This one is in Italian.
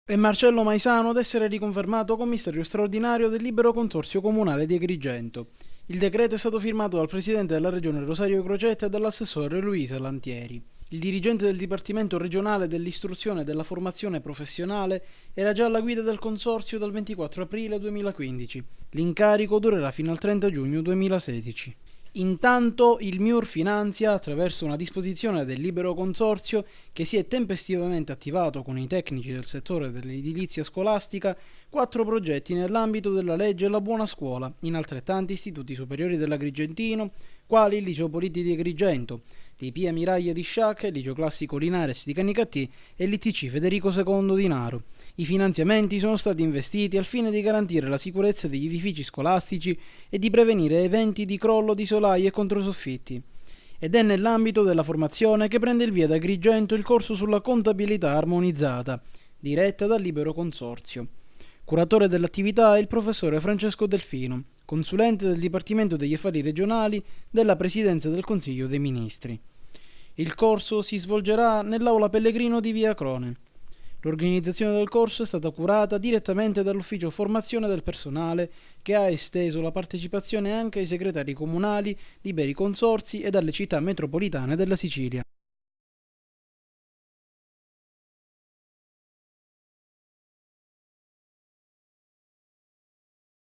È Marcello Maisano ad essere riconfermato commissario straordinario del Libero Consorzio Comunale di Agrigento. Il decreto è stato firmato dal presidente della regione Rosario Crocetta e dall'assessore Luisa Lantieri. Il dirigente del Dipartimento regionale dell'istruzione e della formazione professionale era già alla guida del consorzio dal 24 aprile 2015. L'incarico durerà fino al 30 giugno 2016. Intanto il MIUR finanzia, attraverso una disposizione del Libero Consorzio che si è tempestivamente attivato con i tecnici del settore dell'edilizia scolastica, 4 progetti nell'ambito della legge La Buona Scuola in altrettanti istituti superiori dell'Agrigentino, quali il Liceo Politi di Agrigento, l'IPIA Miraglia di Sciacca, il Liceo Classico Linares di Canicattì e l'ITC Federico II di Naro. I finanziamenti sono stati investiti al fine di garantire la sicurezza degli edifici scolastici e di prevenire eventi di crollo di solai e controsoffitti. Ed è nell'ambito della formazione che prende il via da Agrigento il corso sulla contabilità armonizzata, diretta dal Libero Consorzio. Curatore dell'attività è il professore Francesco Delfino, consulente del Dipartimento degli Affari Regionali della Presidenza del Consiglio dei Ministri. Il corso si svolgerà nell'Aula Pellegrino di Via Crone. L'organizzazione del corso è stata curata direttamente dall'Ufficio Formazione del Personale, che ha esteso la partecipazione anche ai segretari comunali, liberi consorzi e alle città metropolitane della Sicilia.